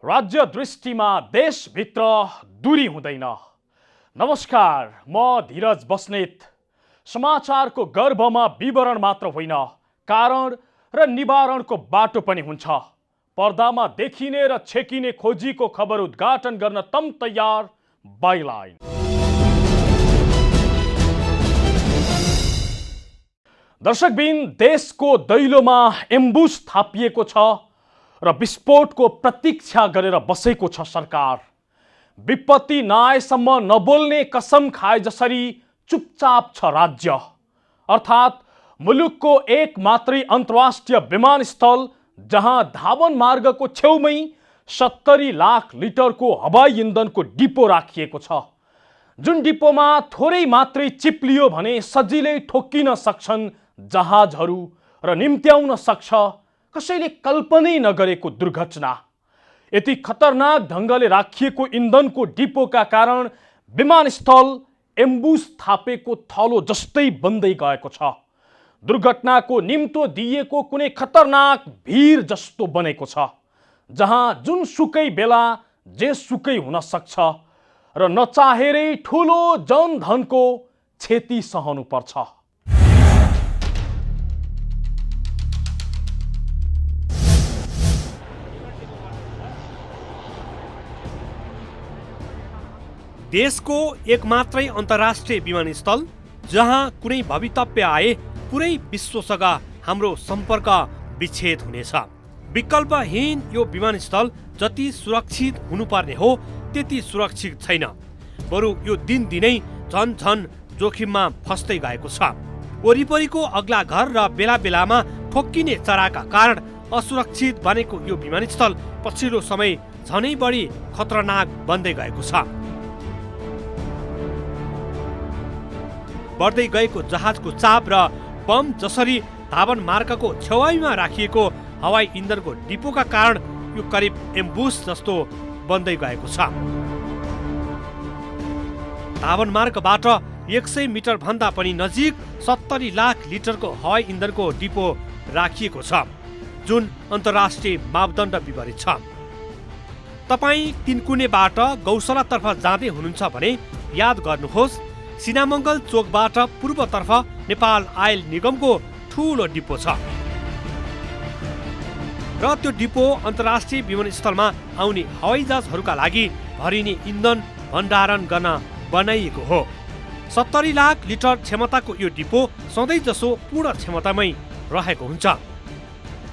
राज्य दृष्टिमा देशभित्र दूरी हुँदैन। नमस्कार, म धीरज बस्नेत। समाचारको गर्भमा विवरण मात्र होइन, कारण र निवारणको बाटो पनि हुन्छ। पर्दामा देखिने र छेकिने खोजीको खबर उद्घाटन गर्न तम तयार बाइलाइन। दर्शकबिन, देशको दैलोमा एम्बुस थापिएको छ र विस्फोटको प्रतीक्षा गरेर बसेको छ सरकार। विपत्ति नआएसम्म नबोल्ने कसम खाए जसरी चुपचाप छ राज्य। अर्थात् मुलुकको एक मात्रै अन्तर्राष्ट्रिय विमानस्थल जहाँ धावन मार्गको छेउमै 70 लाख लिटरको हवाई इन्धनको डिपो राखिएको छ, जुन डिपोमा थोरै मात्रै चिप्लियो भने सजिलै ठोक्किन सक्छन् जहाजहरू र निम्त्याउन सक्छ कसैले कल्पनै नगरेको दुर्घटना। यति खतरनाक ढङ्गले राखिएको इन्धनको डिपोका कारण विमानस्थल एम्बुस थापेको थलो जस्तै बन्दै गएको छ। दुर्घटनाको निम्तो दिएको कुनै खतरनाक भीर जस्तो बनेको छ, जहाँ जुनसुकै बेला जेसुकै हुन सक्छ र नचाहेरै ठुलो जनधनको क्षति सहनु पर्छ। देशको एक मात्रै अन्तर्राष्ट्रिय विमानस्थल जहाँ कुनै भवितव्य आए पुरै विश्वसँग हाम्रो सम्पर्क विच्छेद हुनेछ। विकल्पहीन यो विमानस्थल जति सुरक्षित हुनुपर्ने हो त्यति सुरक्षित छैन, बरु यो दिनदिनै झन झन जोखिममा फस्दै गएको छ। वरिपरिको अग्ला घर र बेला बेलामा ठोक्किने चराका कारण असुरक्षित बनेको यो विमानस्थल पछिल्लो समय झनै बढी खतरनाक बन्दै गएको छ। बढ्दै गएको जहाजको चाप र बम जसरी धावन मार्गको छेउमा राखिएको हवाई इन्धनको डिपोका कारण यो करिब एम्बुस जस्तो बन्दै गएको छ। धावन मार्गबाट 100 मिटर भन्दा पनि नजिक 70 लाख लिटरको हवाई इन्धनको डिपो राखिएको छ, जुन अन्तर्राष्ट्रिय मापदण्ड विपरीत छ। तपाईँ तिनकुनेबाट गौशालातर्फ जाँदै हुनुहुन्छ भने याद गर्नुहोस्, सिनामङ्गल चोकबाट पूर्वतर्फ नेपाल आयल निगमको ठूलो डिपो छ र त्यो डिपो अन्तर्राष्ट्रिय विमानस्थलमा आउने हवाईजहाजहरूका लागि भरिने इन्धन भण्डारण गर्न बनाइएको हो। 70 लाख लिटर क्षमताको यो डिपो सधैँ जसो पूर्ण क्षमतामै रहेको हुन्छ।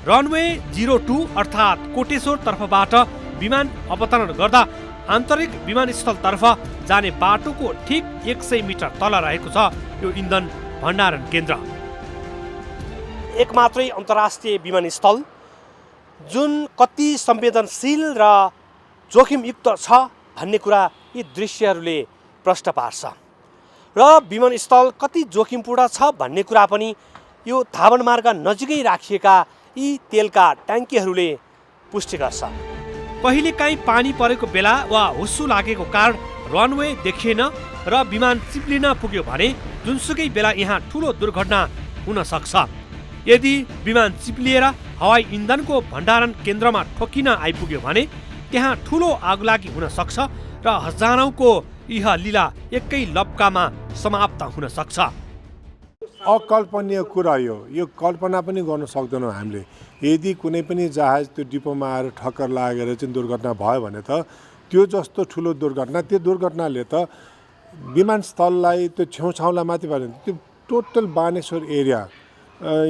रनवे 02 अर्थात् कोटेश्वर तर्फबाट विमान अवतरण गर्दा आन्तरिक विमानस्थलतर्फ जाने बाटोको ठिक 100 मिटर तल रहेको छ यो इन्धन भण्डारण केन्द्र। एक मात्रै अन्तर्राष्ट्रिय विमानस्थल जुन कति संवेदनशील र जोखिमयुक्त छ भन्ने कुरा यी दृश्यहरूले प्रश्न पार्छ र विमानस्थल कति जोखिमपूर्ण छ भन्ने कुरा पनि यो धावन मार्ग नजिकै राखिएका यी तेलका ट्याङ्कीहरूले पुष्टि गर्छ। कहिलेकाहीँ पानी परेको बेला वा हुस्सु लागेको कारण रनवे देखिएन र विमान चिप्लिन पुग्यो भने जुनसुकै बेला यहाँ ठुलो दुर्घटना हुन सक्छ। यदि विमान चिप्लिएर हवाई इन्धनको भण्डारण केन्द्रमा ठोकिन आइपुग्यो भने त्यहाँ ठुलो आगलागी हुन सक्छ र हजारौंको यह लीला एकै लपकामा समाप्त हुन सक्छ। अकल्पनीय कुरा यो कल्पना पनि गर्न सक्दैनौँ हामीले। यदि कुनै पनि जहाज त्यो डिपोमा आएर ठक्कर लागेर चाहिँ दुर्घटना भयो भने त त्यो जस्तो ठुलो दुर्घटना, त्यो दुर्घटनाले त विमानस्थललाई त्यो छेउछाउलाई माथि भएन, त्यो टोटल बानेश्वर एरिया,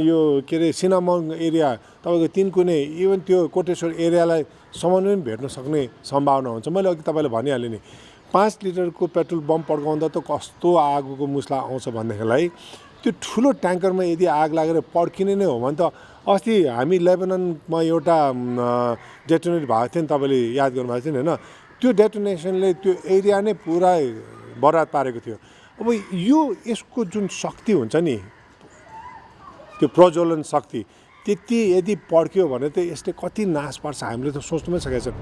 यो के अरे सिनामङ एरिया, तपाईँको तिनकुने, इभन त्यो कोटेश्वर एरियालाई समाउनु पनि भेट्न सक्ने सम्भावना हुन्छ। मैले अघि तपाईँलाई भनिहालेँ नि, 5 लिटरको पेट्रोल बम पड्काउँदा त कस्तो आगोको मुस्ला आउँछ भनेदेखिलाई त्यो ठुलो ट्याङ्करमा यदि आग लागेर पड्किने नै हो भने त अस्ति हामी लेबननमा एउटा डेटोनेट भएको थियो नि, तपाईँले याद गर्नुभएको थियो नि होइन? त्यो डेटोनेसनले त्यो एरिया नै पुरा बर्बाद पारेको थियो। अब यसको जुन शक्ति हुन्छ नि, त्यो प्रज्वलन शक्ति त्यति यदि पड्क्यो भने त यसले कति नाश पार्छ हामीले त सोच्नु पनि सकेको छ।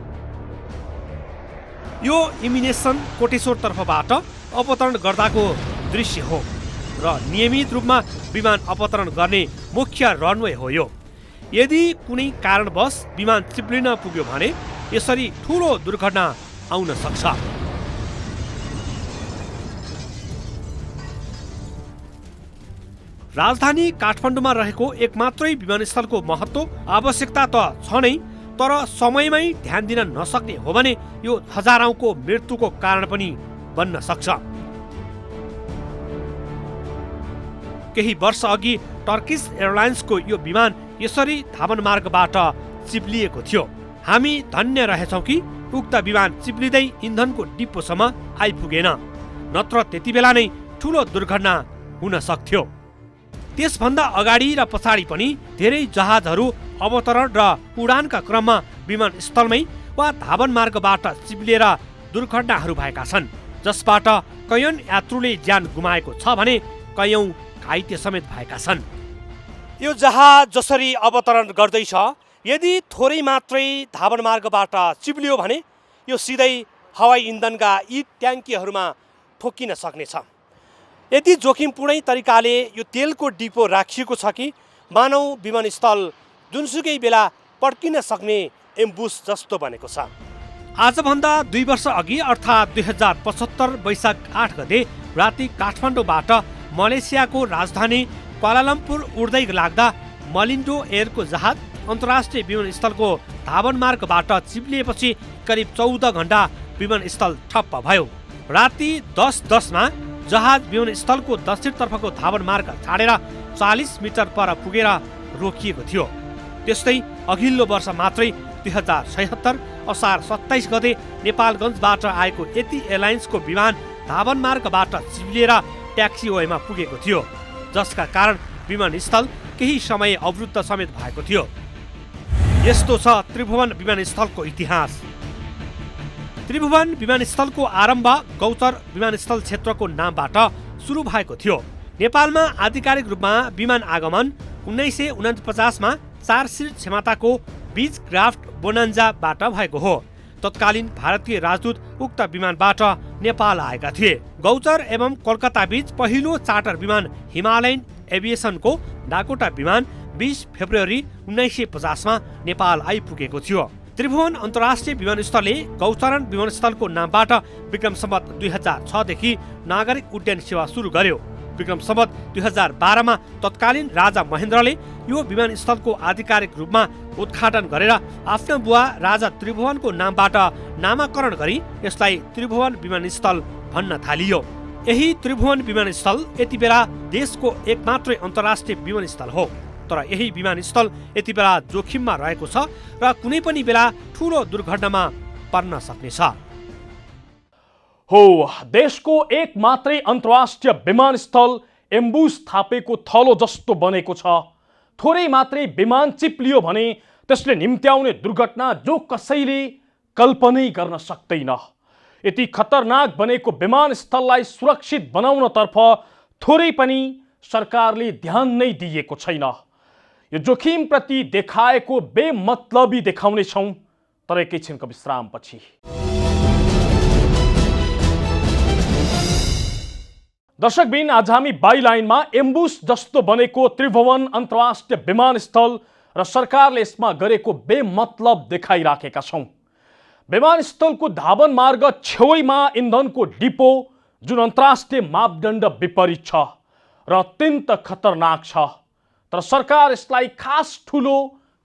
यो इमिनेसन कोटेश्वर तर्फबाट अवतरण गर्दाको दृश्य हो र नियमित रूपमा विमान अवतरण गर्ने मुख्य रनवे हो यो। यदि कुनै कारणवश विमान चिप्लिन पुग्यो भने यसरी ठूलो दुर्घटना आउन सक्छ। राजधानी काठमाडौँमा रहेको एकमात्रै विमानस्थलको महत्त्व आवश्यकता त छ नै, तर समयमै ध्यान दिन नसक्ने हो भने यो हजारौंको मृत्युको कारण पनि बन्न सक्छ। केही वर्ष अघि टर्किस एयरलाइन्सको यो विमान यसरी धावन मार्गबाट चिप्लिएको थियो। हामी धन्य रहेछौँ कि उक्त विमान चिप्लिँदै इन्धनको डिपोसम्म आइपुगेन, नत्र त्यति बेला नै ठूलो दुर्घटना हुन सक्थ्यो। त्यसभन्दा अगाडि र पछाडि पनि धेरै जहाजहरू अवतरण र उडानका क्रममा विमानस्थलमै वा धावन मार्गबाट चिप्लिएर दुर्घटनाहरू भएका छन्, जसबाट कैयौं यात्रुले ज्यान गुमाएको छ भने कैयौं घाइते समेत भएका छन्। यो जहाज जसरी अवतरण गर्दैछ, यदि थोरै मात्रै धावन मार्गबाट चिप्लियो भने यो सिधै हवाई इन्धनका यी ट्याङ्कीहरूमा ठोकिन सक्नेछ। यति जोखिमपूर्ण तरिकाले यो तेलको डिपो राखिएको छ कि मानव विमानस्थल जुनसुकै बेला पड्किन सक्ने एम्बुस जस्तो बनेको छ। आजभन्दा 2 वर्ष अघि अर्थात् 2075 वैशाख 8 गते राति काठमाडौँबाट मलेसियाको राजधानी क्वालालम्पुर उड्दै लाग्दा मलिन्डो एयरको जहाज अन्तर्राष्ट्रिय विमानस्थलको धावन मार्गबाट चिप्लिएपछि करिब 14 घण्टा विमानस्थल ठप्प भयो। राति 10:10 मा जहाज विमानस्थलको दक्षिणतर्फको धावन मार्ग छाडेर 40 मिटर पर पुगेर रोकिएको थियो। त्यस्तै अघिल्लो वर्ष मात्रै 2076 असार 27 गते नेपालगञ्जबाट आएको यति एयरलाइन्सको विमान धावन मार्गबाट चिप्लिएर ट्याक्सीवेमा पुगेको थियो, जसका कारण विमानस्थल केही समय अवरुद्ध समेत भएको थियो। यस्तो छ त्रिभुवन विमानस्थलको इतिहास। त्रिभुवन विमानस्थलको आरम्भ गौचर विमानस्थल क्षेत्रको नामबाट सुरु भएको थियो। नेपालमा आधिकारिक रूपमा विमान आगमन 1949 मा 4 सिट क्षमताको बीचक्राफ्ट बोनान्जाबाट भएको हो। तत्कालीन भारतीय राजदूत उक्त विमानबाट नेपाल आएका थिए। गौचर एवं कोलकाता बीच पहिलो चार्टर विमान हिमालयन एभिएसनको डाकोटा विमान 20 फेब्रुअरी 1950 मा नेपाल आइपुगेको थियो। त्रिभुवन अन्तर्राष्ट्रिय विमानस्थलले गौचरण विमानस्थलको नामबाट विक्रम सम्वत 2006 देखि नागरिक उड्डयन सेवा सुरु गर्यो। विक्रम सम्वत 2012 मा तत्कालीन राजा महेन्द्रले यो विमानस्थलको आधिकारिक रूपमा उद्घाटन गरेर आफ्ना बुवा राजा त्रिभुवनको नामबाट नामाकरण गरी यसलाई त्रिभुवन विमानस्थल भन्न थालियो। यही त्रिभुवन विमानस्थल यति बेला देशको एकमात्रै अन्तर्राष्ट्रिय विमानस्थल हो, तर यही विमानस्थल यति बेला जोखिममा रहेको छ र कुनै पनि बेला ठूलो दुर्घटनामा पर्न सक्नेछ। हो, देशको एक मात्रै अन्तर्राष्ट्रिय विमानस्थल एम्बुस थापेको थलो जस्तो बनेको छ। थोरै मात्रै विमान चिप्लियो भने त्यसले निम्त्याउने दुर्घटना जो कसैले कल्पनै गर्न सक्दैन। यति खतरनाक बनेको विमानस्थललाई सुरक्षित बनाउनतर्फ थोरै पनि सरकारले ध्यान नै दिएको छैन। यो जोखिमप्रति देखाएको बेमतलबी देखाउनेछौँ, तर एकैछिनको विश्रामपछि। दर्शकबिन, आज हामी बाइलाइनमा एम्बुस जस्तो बनेको त्रिभुवन अन्तर्राष्ट्रिय विमानस्थल र सरकारले यसमा गरेको बेमतलब देखाइराखेका छौँ। विमानस्थलको धावन मार्ग छेउमा इन्धनको डिपो जुन अन्तर्राष्ट्रिय मापदण्ड विपरीत छ र अत्यन्त खतरनाक छ, तर सरकार यसलाई खास ठुलो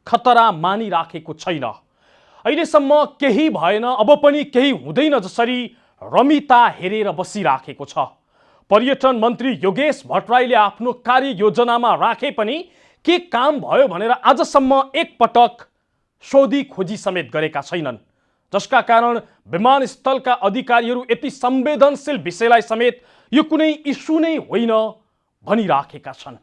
खतरा मानिराखेको छैन। अहिलेसम्म केही भएन, अब पनि केही हुँदैन जसरी रमिता हेरेर बसिराखेको छ। पर्यटन मन्त्री योगेश भट्टराईले आफ्नो कार्ययोजनामा राखे पनि के काम भयो भनेर आजसम्म एकपटक सोधी खोजी समेत गरेका छैनन्, जसका कारण विमानस्थलका अधिकारीहरू यति संवेदनशील विषयलाई समेत यो कुनै इस्यु नै होइन भनिराखेका छन्।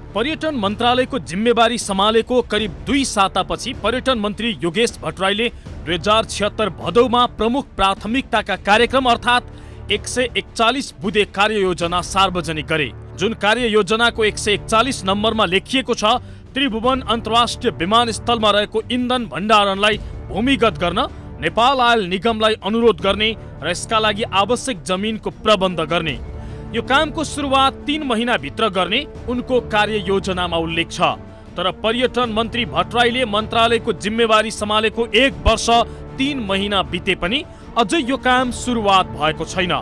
पर्यटन मन्त्रालयको जिम्मेवारी सम्हालेको करिब 2 सातापछि पर्यटन मन्त्री योगेश भट्टराईले 2076 भदौमा प्रमुख प्राथमिकताका कार्यक्रम अर्थात् 141 बुँदे कार्ययोजना सार्वजनिक गरे। जुन कार्ययोजनाको 141 नम्बरमा लेखिएको छ, त्रिभुवन अन्तर्राष्ट्रिय विमानस्थलमा रहेको इन्धन भण्डारणलाई भूमिगत गर्न नेपाल आयल निगमलाई अनुरोध गर्ने र यसका लागि आवश्यक जमिनको प्रबन्ध गर्ने। यो कामको सुरुवात 3 महिनाभित्र गर्ने उनको कार्ययोजनामा उल्लेख छ। तर पर्यटन मन्त्री भट्टराईले मन्त्रालयको जिम्मेवारी सम्हालेको 1 वर्ष 3 महिना बिते पनि अझै यो काम सुरुवात भएको छैन।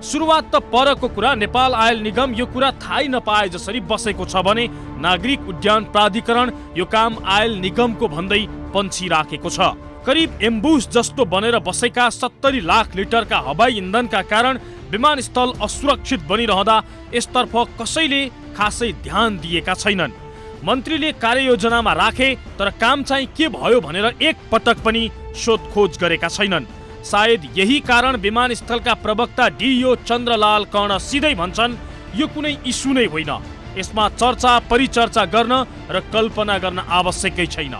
सुरुवात त परको कुरा, नेपाल आयल निगम यो कुरा थाहै नपाए जसरी बसेको छ भने नागरिक उड्डयन प्राधिकरण यो काम आयल निगमको भन्दै पन्छिराखेको छ। करिब एम्बुस जस्तो बनेर बसेका 70 लाख लिटरका हवाई इन्धनका कारण विमानस्थल असुरक्षित बनिरहँदा यसतर्फ कसैले खासै ध्यान दिएका छैनन्। मन्त्रीले कार्ययोजनामा राखे तर काम चाहिँ के भयो भनेर एक पटक पनि सोधखोज गरेका छैनन्। सायद यही कारण विमानस्थलका प्रवक्ता डीओ चन्द्रलाल कर्ण सिधै भन्छन् यो कुनै इस्यु नै होइन, यसमा चर्चा परिचर्चा गर्न र कल्पना गर्न आवश्यकै छैन।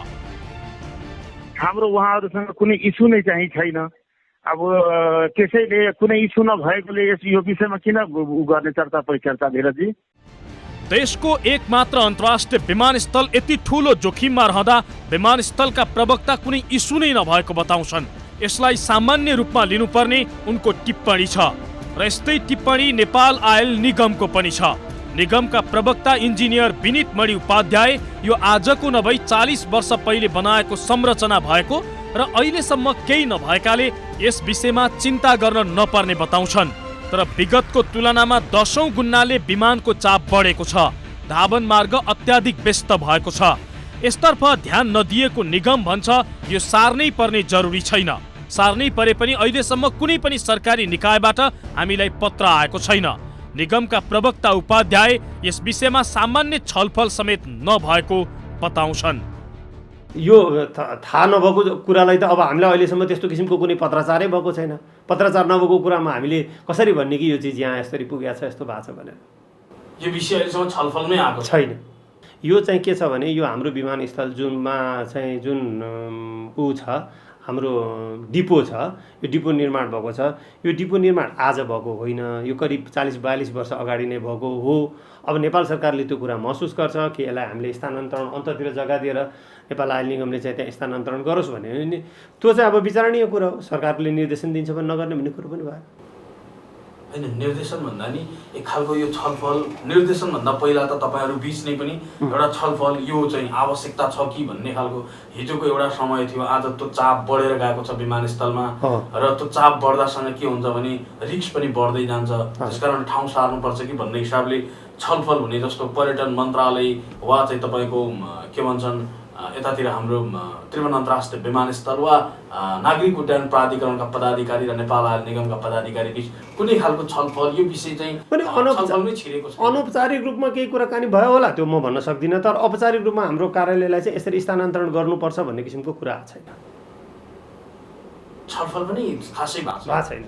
हाम्रो उहाँहरूसँग कुनै इस्यु नै चाहिँ छैन। अब त्यसैले कुनै इस्यु नभएकोले यो विषयमा किन गर्ने चर्चा परिचर्चा धेरजी? देशको एकमात्र अन्तर्राष्ट्रिय विमानस्थल यति ठूलो जोखिममा रहँदा विमानस्थलका प्रवक्ता कुनै इस्यु नै नभएको बताउँछन्। यसलाई सामान्य रूपमा लिनुपर्ने उनको टिप्पणी छ र यस्तै टिप्पणी नेपाल आयल निगमको पनि छ। निगमका प्रवक्ता इन्जिनियर विनित मणि उपाध्याय यो आजको नभई 40 वर्ष पहिले बनाएको संरचना भएको र अहिलेसम्म केही नभएकाले यस विषयमा चिन्ता गर्न नपर्ने बताउँछन्। तर विगतको तुलनामा 10औं गुन्नाले विमानको चाप बढेको छ। धावन मार्ग अत्याधिक व्यस्त भएको छ। यसतर्फ ध्यान नदिएको निगम भन्छ यो सार्नै पर्ने जरुरी छैन। सार्नै परे पनि अहिलेसम्म कुनै पनि सरकारी निकायबाट हामीलाई पत्र आएको छैन। निगमका प्रवक्ता उपाध्याय यस विषयमा सामान्य छलफल समेत नभएको बताउँछन्। यो थाहा नभएको कुरालाई त अब हामीलाई अहिलेसम्म त्यस्तो किसिमको कुनै पत्राचारै भएको छैन। पत्राचार नभएको कुरामा हामीले कसरी भन्ने कि यो चिज यहाँ यसरी पुगेको छ, यस्तो भएको छ भनेर? यो विषय अहिलेसम्म छलफलमै आएको छैन। यो चाहिँ के छ भने यो हाम्रो विमानस्थल जुनमा चाहिँ जुन छ हाम्रो डिपो छ, यो डिपो निर्माण भएको छ। यो डिपो निर्माण आज भएको होइन, यो करिब 40-42 वर्ष अगाडि नै भएको हो। अब नेपाल सरकारले त्यो कुरा महसुस गर्छ कि यसलाई हामीले स्थानान्तरण अन्ततिर जग्गा दिएर नेपाल आयल निगमले चाहिँ त्यहाँ स्थानान्तरण गरोस् भने त्यो चाहिँ अब विचारणीय कुरा हो। सरकारले निर्देशन दिन्छ भने नगर्ने भन्ने कुरो पनि भयो हैन। निर्देशन भन्दा नि एक खालको यो छलफल, निर्देशन भन्दा पहिला त तपाईहरु बीच नै पनि एउटा छलफल यो चाहिँ आवश्यकता छ कि भन्ने खालको हिजोको एउटा समय थियो। आज त्यो चाप बढेर गएको छ विमानस्थलमा र त्यो चाप बढ्दासँग के हुन्छ भने रिस्क पनि बढ्दै जान्छ। त्यसकारण ठाउँ सार्नुपर्छ कि भन्ने हिसाबले छलफल हुने जस्तो पर्यटन मन्त्रालय वा चाहिँ तपाईको के भन्छन् यतातिर हाम्रो त्रिभुवन अन्तर्राष्ट्रिय विमानस्थल वा नागरिक उड्डयन प्राधिकरणका पदाधिकारी र नेपाल आयल निगमका पदाधिकारी बीच कुनै खालको छलफल यो विषय चाहिँ छलफलमै छिरेको छ। अनौपचारिक रूपमा केही कुराकानी भयो होला, त्यो म भन्न सक्दिनँ। तर औपचारिक रूपमा हाम्रो कार्यालयलाई चाहिँ यसरी स्थानान्तरण गर्नुपर्छ भन्ने किसिमको कुरा छैन। छलफल पनि खासै भएको छैन।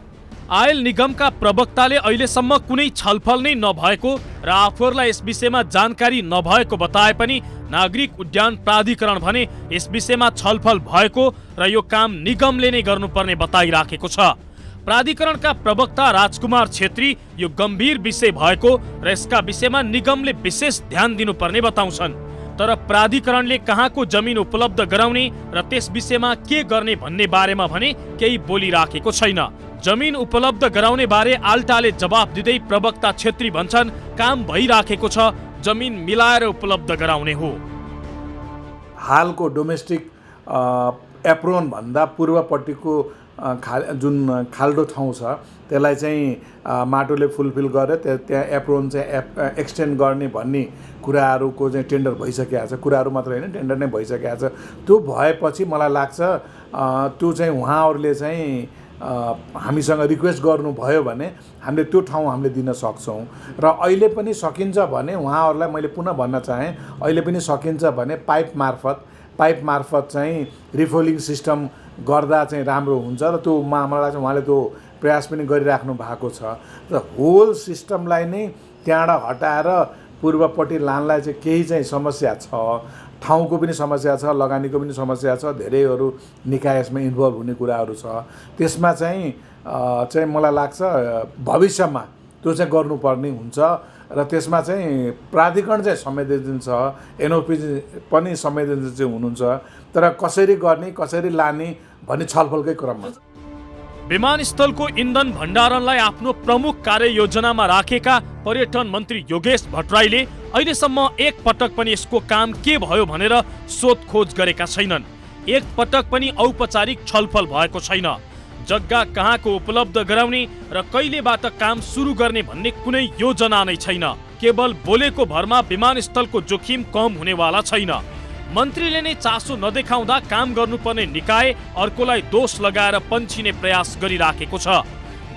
आयल निगमका प्रवक्ताले अहिलेसम्म कुनै छलफल नै नभएको र आफूहरूलाई यस विषयमा जानकारी नभएको बताए पनि नागरिक उड्डयन प्राधिकरण भने यस विषयमा छलफल भएको र यो काम निगमले नै गर्नुपर्ने बताइराखेको छ। प्राधिकरणका प्रवक्ता राजकुमार छेत्री यो गम्भीर विषय भएको र यसका विषयमा निगमले विशेष ध्यान दिनुपर्ने बताउँछन्। तर प्राधिकरणले कहाँको जमिन उपलब्ध गराउने र त्यस विषयमा के गर्ने भन्ने बारेमा भने केही बोलिराखेको छैन। जमिन उपलब्ध गराउने बारे आल्टाले जवाफ दिँदै प्रवक्ता छेत्री भन्छन् काम भइराखेको छ, जमिन मिलाएर उपलब्ध गराउने हो। हालको डोमेस्टिक एप्रोन भन्दा पूर्वपट्टिको जुन खाल्डो ठाउँ छ त्यसलाई चाहिँ माटोले फुलफिल गरेर त्यहाँ एप्रोन चाहिँ एक्सटेन्ड गर्ने भन्ने कुराहरूको चाहिँ टेन्डर भइसकेको छ। कुराहरू मात्र होइन, टेन्डर नै भइसकेको छ। त्यो भएपछि मलाई लाग्छ त्यो चाहिँ उहाँहरूले चाहिँ हामीसँग रिक्वेस्ट गर्नुभयो भने हामीले त्यो ठाउँ हामीले दिन सक्छौँ। र अहिले पनि सकिन्छ भने उहाँहरूलाई मैले पुनः भन्न चाहेँ, अहिले पनि सकिन्छ भने पाइप मार्फत चाहिँ रिफिलिङ सिस्टम गर्दा चाहिँ राम्रो हुन्छ र त्यो मलाई लाग्छ उहाँले त्यो प्रयास पनि गरिराख्नु भएको छ। र होल सिस्टमलाई नै त्यहाँबाट हटाएर पूर्वपट्टि लानलाई चाहिँ केही चाहिँ समस्या छ, ठाउँको पनि समस्या छ, लगानीको पनि समस्या छ, धेरैहरू निकाय यसमा इन्भल्भ हुने कुराहरू छ। त्यसमा चाहिँ मलाई लाग्छ भविष्यमा त्यो चाहिँ गर्नुपर्ने हुन्छ र त्यसमा चाहिँ प्राधिकरण चाहिँ संवेदनशील छ, एनओपी पनि संवेदनशील चाहिँ हुनुहुन्छ। तर कसरी गर्ने कसरी लाने भन्ने छलफलकै क्रममा विमानस्थलको इन्धन भण्डारणलाई आफ्नो प्रमुख कार्ययोजनामा राखेका पर्यटन मन्त्री योगेश भट्टराईले अहिलेसम्म एक पटक पनि यसको काम के भयो भनेर सोधखोज गरेका छैनन्। एक पटक पनि औपचारिक छलफल भएको छैन। जग्गा कहाँको उपलब्ध गराउने र कहिलेबाट काम सुरु गर्ने भन्ने कुनै योजना नै छैन। केवल बोलेको भरमा विमानस्थलको जोखिम कम हुनेवाला छैन। मन्त्रीले नै चासो नदेखाउँदा काम गर्नुपर्ने निकाय अर्कोलाई दोष लगाएर पन्छिने प्रयास गरिराखेको छ।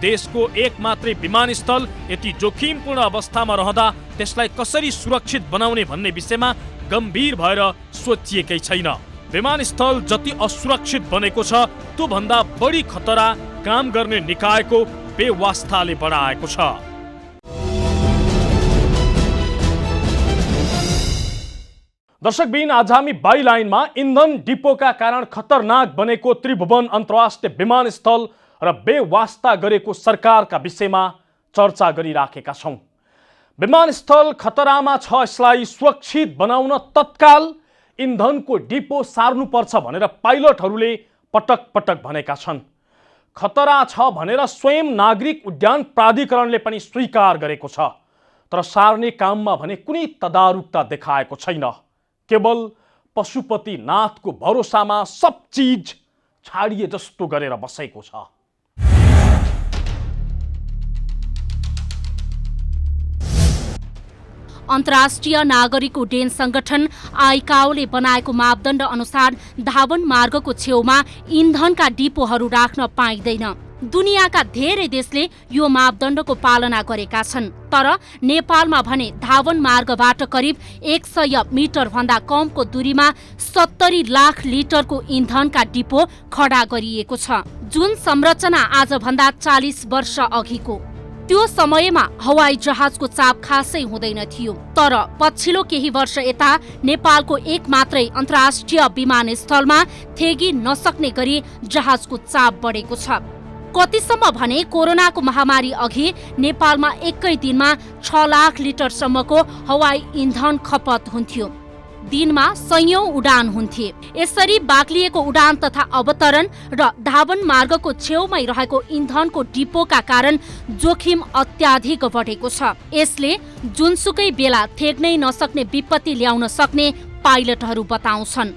देशको एक मात्रै विमानस्थल यति जोखिमपूर्ण अवस्थामा रहँदा त्यसलाई कसरी सुरक्षित बनाउने भन्ने विषयमा गम्भीर भएर सोचिएकै छैन। विमानस्थल जति असुरक्षित बनेको छ त्यो भन्दा बढी खतरा काम गर्ने निकायको बेवास्ताले बढाएको छ। दर्शकबिन, आज हामी बाइलाइनमा इन्धन डिपोका कारण खतरनाक बनेको त्रिभुवन अन्तर्राष्ट्रिय विमानस्थल र बेवास्ता गरेको सरकारका विषयमा चर्चा गरिराखेका छौँ। विमानस्थल खतरामा छ, यसलाई सुरक्षित बनाउन तत्काल इन्धनको डिपो सार्नुपर्छ भनेर पाइलटहरूले पटक पटक भनेका छन्। खतरा छ भनेर स्वयं नागरिक उड्डयन प्राधिकरणले पनि स्वीकार गरेको छ। तर सार्ने काममा भने कुनै तदारुकता देखाएको छैन। केवल पशुपतिनाथको भरोसामा सब चिज छाडिए जस्तो गरेर बसेको छ। अन्तर्राष्ट्रिय नागरिक उड्डयन संगठन आइकाओले बनाएको मापदण्ड अनुसार धावन मार्गको छेउमा इन्धनका डिपोहरू राख्न पाइँदैन। दुनियाँका धेरै देशले यो मापदण्डको पालना गरेका छन्। तर नेपालमा भने धावन मार्गबाट करिब 100 मिटर भन्दा कमको दूरीमा 70 लाख लिटरको इन्धनका डिपो खडा गरिएको छ, जुन संरचना आजभन्दा 40 वर्ष अघिको। त्यो समयमा हवाई जहाजको चाप खासै हुँदैन थियो। तर पछिल्लो केही वर्ष यता नेपालको एक मात्रै अन्तर्राष्ट्रिय विमानस्थलमा थेगी नसक्ने गरी जहाजको चाप बढेको छ। कतिसम्म भने कोरोनाको महामारी अघि नेपालमा एकै दिनमा 6 लाख लिटरसम्मको हवाई इन्धन खपत हुन्थ्यो। दिनमा 100 उडान हुन्थे। यसरी बाक्लिएको उडान तथा अवतरण र धावन मार्गको छेउमै रहेको इन्धनको डिपोका कारण जोखिम अत्याधिक बढेको छ। यसले जुनसुकै बेला थेग्नै नसक्ने विपत्ति ल्याउन सक्ने पाइलटहरू बताउँछन्।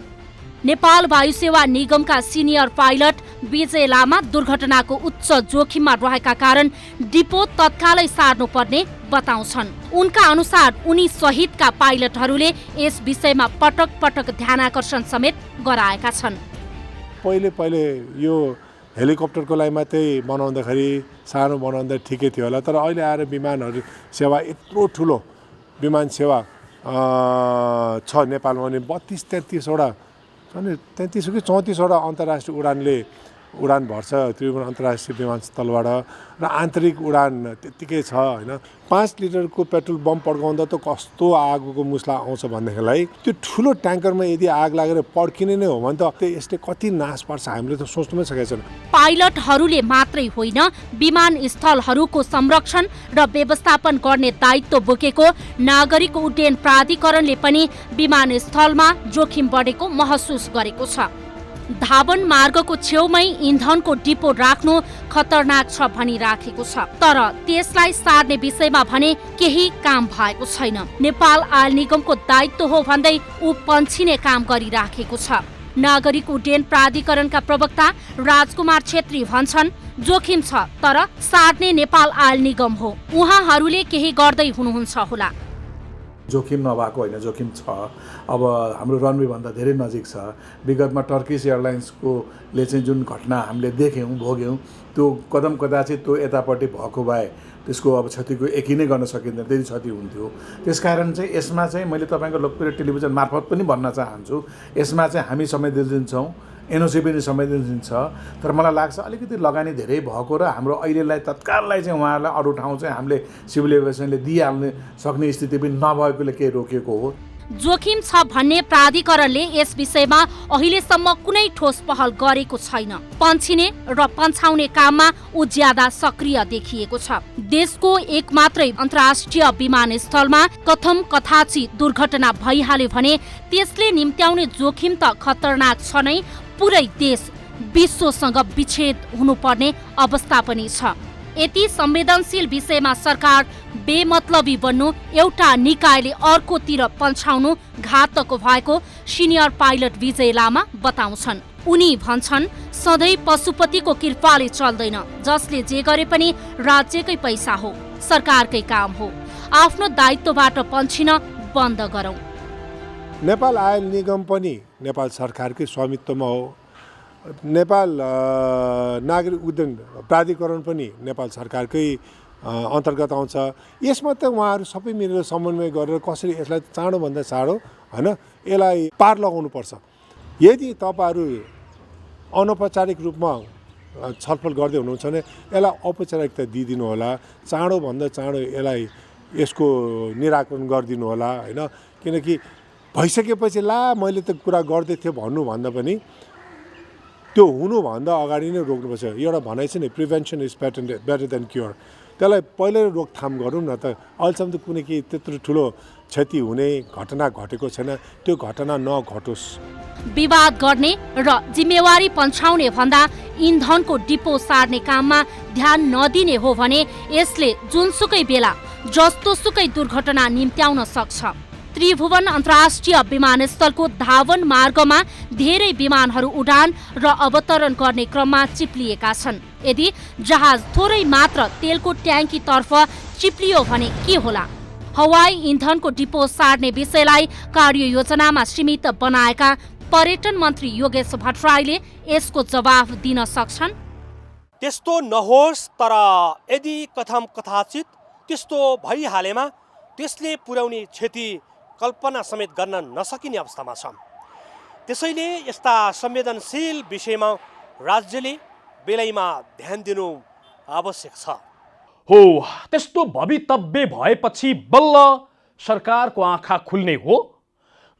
नेपाल वायुसेवा निगमका सिनियर पाइलट विजय लामा दुर्घटनाको उच्च जोखिममा रहेका कारण डिपो तत्कालै सार्नुपर्ने बताउँछन्। उनका अनुसार उनी सहितका पाइलटहरूले यस विषयमा पटक पटक ध्यानाकर्षण समेत गराएका छन्। पहिले यो हेलिकप्टरको लागि मात्रै बनाउँदाखेरि सानो बनाउँदा ठिकै थियो होला। तर अहिले आएर विमानहरू सेवा यत्रो ठुलो विमान सेवा छ नेपालमा भने 32-33 वटा अनि 33 कि 34 वटा अन्तर्राष्ट्रिय उडानले उडान भर्छ त्रिभुवन अन्तर्राष्ट्रिय विमानस्थलबाट र आन्तरिक उडान त्यत्तिकै छ होइन। 5 लिटरको पेट्रोल बम पड्काउँदा त कस्तो आगोको मुस्ला आउँछ भनेदेखिलाई त्यो ठुलो ट्याङ्करमा यदि आग लागेर पड्किने नै हो भने त यसले कति नाश पार्छ हामीले त सोच्नु पनि सकेका छैन। पाइलटहरूले मात्रै होइन, विमानस्थलहरूको संरक्षण र व्यवस्थापन गर्ने दायित्व बोकेको नागरिक उड्डयन प्राधिकरणले पनि विमानस्थलमा जोखिम बढेको महसुस गरेको छ। धावन मार्गको छेउमै इन्धनको डिपो राख्नु खतरनाक छ भनिराखेको छ। तर त्यसलाई सार्ने विषयमा भने केही काम भएको छैन। नेपाल आयल निगमको दायित्व हो भन्दै ऊ पन्छिने काम गरिराखेको छ। नागरिक उड्डयन प्राधिकरणका प्रवक्ता राजकुमार छेत्री भन्छन्, जोखिम छ तर सार्ने नेपाल आयल निगम हो। उहाँहरूले केही गर्दै हुनुहुन्छ होला। जोखिम नभएको होइन, जोखिम छ। अब हाम्रो रनवेभन्दा धेरै नजिक छ। विगतमा टर्किस एयरलाइन्सकोले चाहिँ जुन घटना हामीले देख्यौँ भोग्यौँ त्यो कदम कदाचित त्यो यतापट्टि भएको भए त्यसको अब क्षतिको एकी नै गर्न सकिँदैन, त्यति क्षति हुन्थ्यो। त्यसकारण चाहिँ यसमा चाहिँ मैले तपाईँको लोकप्रिय टेलिभिजन मार्फत पनि भन्न चाहन्छु, यसमा चाहिँ हामी संवेदनशील दिन्छौँ, एनओसी पनि संवेदनशील छ। तर मलाई लाग्छ अलिकति लगानी धेरै भएको र हाम्रो अहिलेलाई तत्काललाई चाहिँ उहाँहरूलाई अरू ठाउँ चाहिँ हामीले सिभिल एभिएसनले दिइहाल्ने सक्ने स्थिति पनि नभएकोले केही रोकिएको हो। जोखिम छ भन्ने प्राधिकरणले यस विषयमा अहिलेसम्म कुनै ठोस पहल गरेको छैन। पन्छिने र पन्छाउने काममा ऊ ज्यादा सक्रिय देखिएको छ। देशको एक मात्रै अन्तर्राष्ट्रिय विमानस्थलमा कथम कथाची दुर्घटना भइहाल्यो भने त्यसले निम्त्याउने जोखिम त खतरनाक छ नै। पुरै देश विश्वसँग विच्छेद हुनुपर्ने अवस्था पनि छ। यति संवेदनशील विषयमा सरकार बेमतलबी बन्नु, एउटा निकायले अर्कोतिर पन्छाउनु घातक भएको सिनियर पाइलट विजय लामा बताउँछन्। उनी भन्छन्, सधैँ पशुपतिको कृपाले चल्दैन। जसले जे गरे पनि राज्यकै पैसा हो, सरकारकै काम हो। आफ्नो दायित्वबाट पन्छिन बन्द गरौँ। नेपाल आयल निगम पनि नेपाल सरकारकै स्वामित्वमा हो। नेपाल नागरिक उड्डयन प्राधिकरण पनि नेपाल सरकारकै अन्तर्गत आउँछ। यसमा त उहाँहरू सबै मिलेर समन्वय गरेर कसरी यसलाई चाँडोभन्दा चाँडो होइन यसलाई पार लगाउनुपर्छ। यदि तपाईँहरू अनौपचारिक रूपमा छलफल गर्दै हुनुहुन्छ भने यसलाई औपचारिकता दिइदिनु होला। चाँडोभन्दा चाँडो यसको निराकरण गरिदिनु होला होइन। किनकि भइसकेपछि मैले त कुरा गर्दै थिएँ भन्नुभन्दा पनि त्यो हुनुभन्दा अगाडि नै रोक्नुपर्छ। एउटा भनाइ छ नि, prevention is better than cure. त्यसलाई पहिल्यै रोकथाम गरौँ न त। अहिलेसम्म त कुनै केही त्यत्रो ठुलो क्षति हुने घटना घटेको छैन। त्यो घटना नघटोस्। विवाद गर्ने र जिम्मेवारी पन्छाउने भन्दा इन्धनको डिपो सार्ने काममा ध्यान नदिने हो भने यसले जुनसुकै बेला जस्तोसुकै दुर्घटना निम्त्याउन सक्छ। त्रिभुवन अन्तर्राष्ट्रिय विमानस्थलको धावन मार्गमा धेरै विमानहरू उडान र अवतरण गर्ने क्रममा चिप्लिएका छन्। यदि जहाज थोरै मात्र तेलको ट्याङ्कीतर्फ चिप्लियो भने के होला? हवाई इन्धनको डिपो सार्ने विषयलाई कार्ययोजनामा सीमित बनाएका पर्यटन मन्त्री योगेश भट्टराईले यसको जवाफ दिन सक्छन्। त्यस्तो नहोस्, तर यदि कथाचित त्यस्तो भइहालेमा त्यसले पुर्याउने क्षति कल्पना समेत गर्न नसकिने अवस्थामा छ। त्यसैले यस्ता संवेदनशील विषयमा राज्यले बेलैमा ध्यान दिनु आवश्यक छ। हो, त्यस्तो भवितव्य भएपछि बल्ल सरकारको आँखा खुल्ने हो।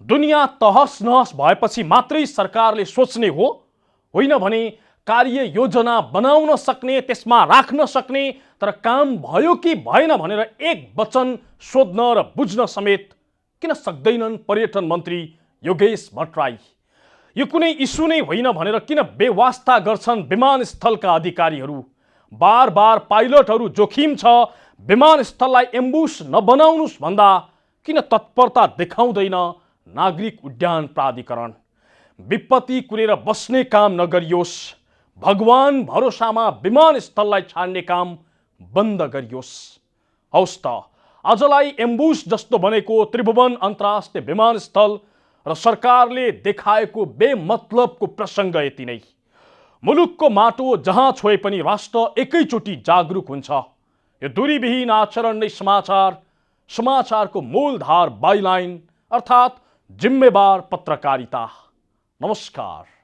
दुनियाँ तहस नहस भएपछि मात्रै सरकारले सोच्ने हो, होइन भने कार्य योजना बनाउन सक्ने, त्यसमा राख्न सक्ने, तर काम भयो कि भएन भनेर एक वचन सोध्न र बुझ्न समेत किन सक्दैनन् पर्यटन मन्त्री योगेश भट्टराई? यो कुनै इस्यु नै होइन भनेर किन बेवास्ता गर्छन् विमानस्थलका अधिकारीहरू? बार बार पाइलटहरू जोखिम छ, विमानस्थललाई एम्बुस नबनाउनुस् भन्दा किन तत्परता देखाउँदैन नागरिक उड्डयन प्राधिकरण? विपत्ति कुरेर बस्ने काम नगरियोस्। भगवान भरोसामा विमानस्थललाई छाड्ने काम बन्द गरियोस्। हौस् त, आजलाई एम्बुस जस्तो बनेको त्रिभुवन अन्तर्राष्ट्रिय विमानस्थल र सरकारले देखाएको बेमतलबको प्रसङ्ग यति नै। मुलुकको माटो जहाँ छोए पनि राष्ट्र एकैचोटि जागरुक हुन्छ। यो दूरीविहीन आचरण नै समाचारको मूलधार बाइलाइन अर्थात् जिम्मेवार पत्रकारिता। नमस्कार।